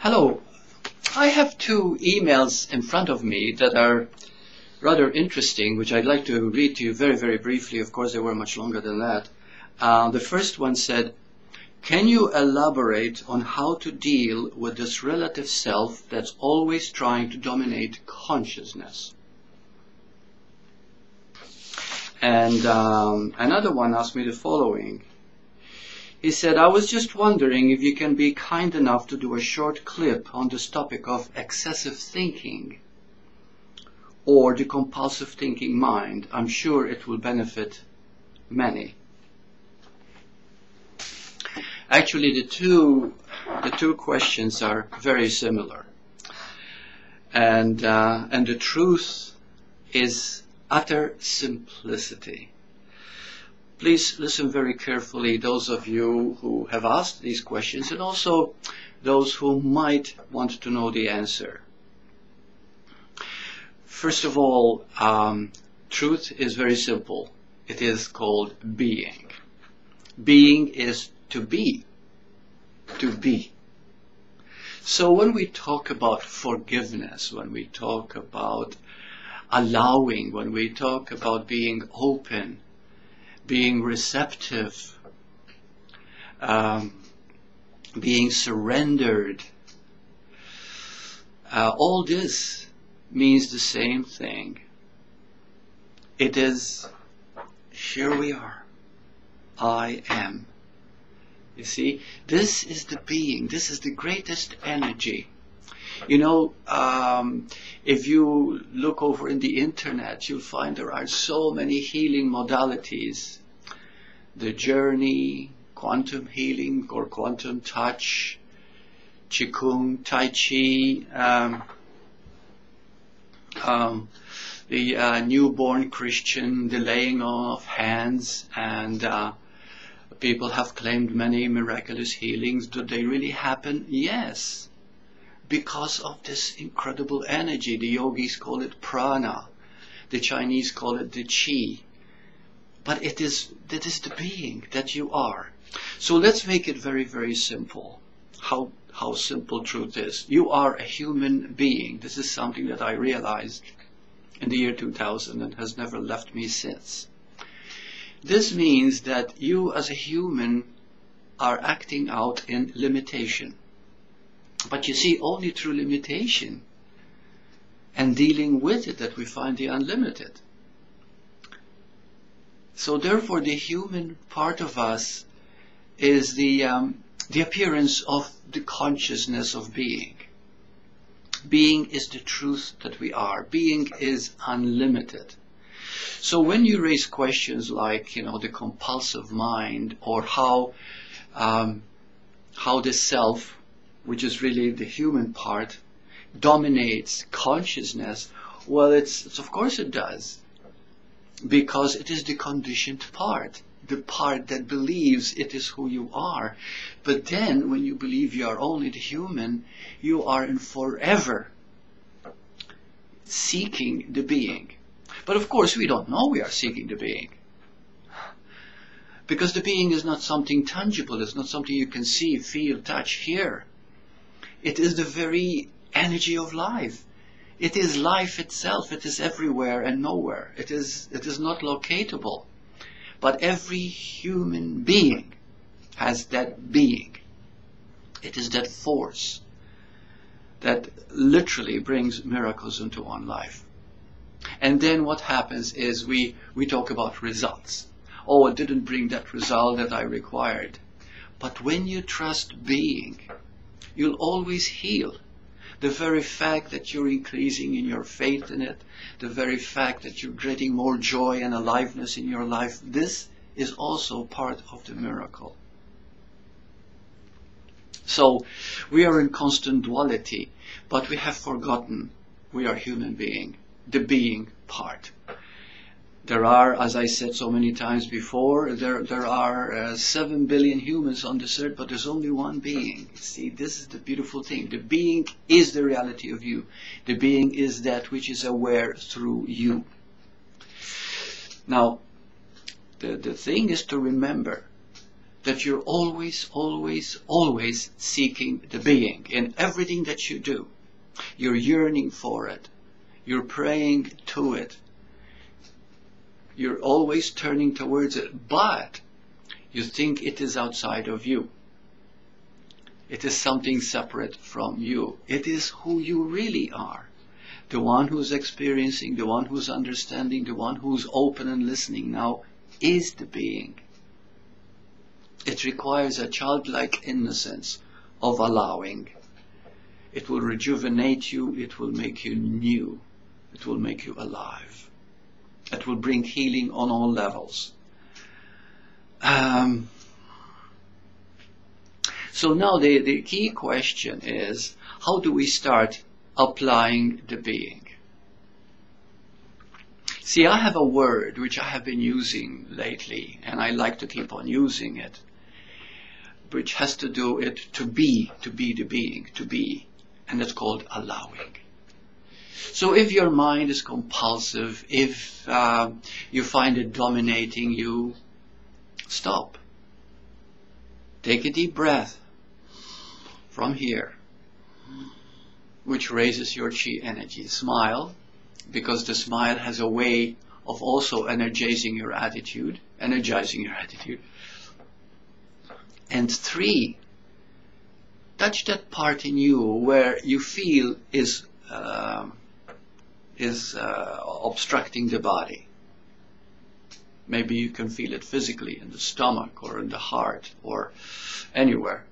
Hello. I have two emails in front of me that are rather interesting, which I'd like to read to you very, very briefly. Of course, they were much longer than that. The first one said, "Can you elaborate on how to deal with this relative self that's always trying to dominate consciousness?" And another one asked me the following. He said, "I was just wondering if you can be kind enough to do a short clip on this topic of excessive thinking or the compulsive thinking mind. I'm sure it will benefit many." Actually, the two questions are very similar, and the truth is utter simplicity. Please listen very carefully, those of you who have asked these questions, and also those who might want to know the answer. First of all, truth is very simple. It is called being. Being is to be. To be. So when we talk about forgiveness, when we talk about allowing, when we talk about being open, being receptive, being surrendered, all this means the same thing. It is, here we are, I am. You see, this is the being, this is the greatest energy. You know, if you look over in the internet, you'll find there are so many healing modalities. The journey, quantum healing or quantum touch, Qigong, Tai Chi, the newborn Christian, the laying on of hands, and people have claimed many miraculous healings. Do they really happen? Yes. Because of this incredible energy. The yogis call it prana. The Chinese call it the chi. But that is the being that you are. So let's make it very, very simple. How simple truth is. You are a human being. This is something that I realized in the year 2000 and has never left me since. This means that you as a human are acting out in limitation. But you see, only through limitation and dealing with it that we find the unlimited. So therefore the human part of us is the appearance of the consciousness of being. Being is the truth that we are. Being is unlimited. So when you raise questions like, the compulsive mind, or how the self, which is really the human part, dominates consciousness, well, it's of course it does. Because it is the conditioned part, the part that believes it is who you are. But then, when you believe you are only the human, you are in forever seeking the being. But of course, we don't know we are seeking the being. Because the being is not something tangible, it's not something you can see, feel, touch, hear. It is the very energy of life. It is life itself. It is everywhere and nowhere. It is not locatable. But every human being has that being. It is that force that literally brings miracles into one life. And then what happens is we talk about results. Oh, it didn't bring that result that I required. But when you trust being, you'll always heal. The very fact that you're increasing in your faith in it, the very fact that you're getting more joy and aliveness in your life, this is also part of the miracle. So we are in constant duality, but we have forgotten we are human being, the being part. There are, as I said so many times before, there are 7 billion humans on this earth, but there's only one being. See, this is the beautiful thing. The being is the reality of you. The being is that which is aware through you. Now, the thing is to remember that you're always, always, always seeking the being in everything that you do. You're yearning for it. You're praying to it. You're always turning towards it, but you think it is outside of you. It is something separate from you. It is who you really are. The one who's experiencing, the one who's understanding, the one who's open and listening now is the being. It requires a childlike innocence of allowing. It will rejuvenate you. It will make you new. It will make you alive. It will bring healing on all levels. So now the key question is, how do we start applying the being? See, I have a word which I have been using lately, and I like to keep on using it, which has to do with to be the being, to be, and it's called allowing. So if your mind is compulsive, if you find it dominating you, stop. Take a deep breath from here, which raises your chi energy. Smile, because the smile has a way of also energizing your attitude. And 3, touch that part in you where you feel is obstructing the body. Maybe you can feel it physically in the stomach or in the heart or anywhere.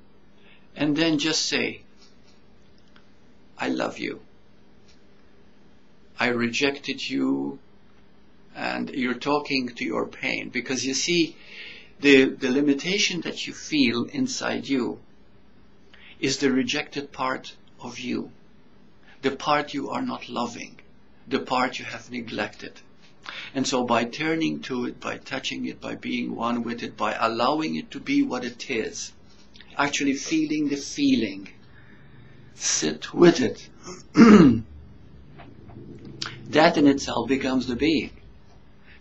And then just say, I love you. I rejected you. And you're talking to your pain, because you see, the limitation that you feel inside you is the rejected part of you. The part you are not loving. The part you have neglected. And so by turning to it, by touching it, by being one with it, by allowing it to be what it is, actually feeling the feeling, sit with it, that in itself becomes the being.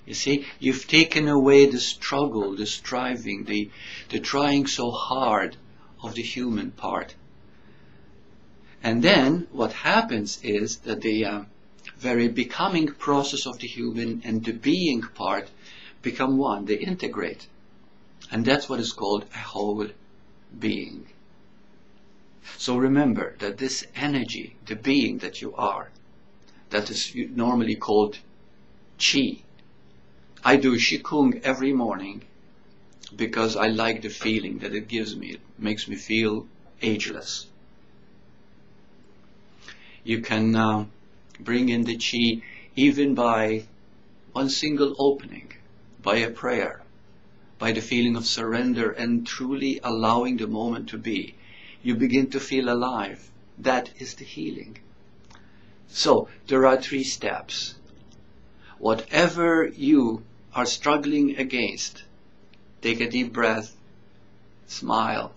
You see, you've taken away the struggle, the striving, the trying so hard of the human part. And then what happens is that the very becoming process of the human and the being part become one, they integrate. And that's what is called a whole being. So remember that this energy, the being that you are, that is normally called chi. I do Qigong every morning because I like the feeling that it gives me. It makes me feel ageless. You can bring in the Qi even by one single opening, by a prayer, by the feeling of surrender and truly allowing the moment to be. You begin to feel alive. That is the healing. So there are 3 steps. Whatever you are struggling against, take a deep breath, smile,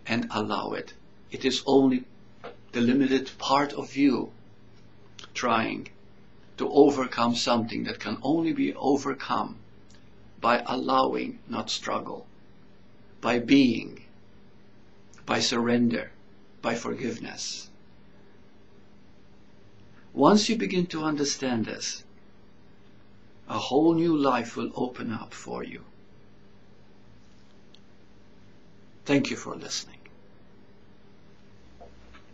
and allow it. It is only the limited part of you trying to overcome something that can only be overcome by allowing, not struggle, by being, by surrender, by forgiveness. Once you begin to understand this, a whole new life will open up for you. Thank you for listening.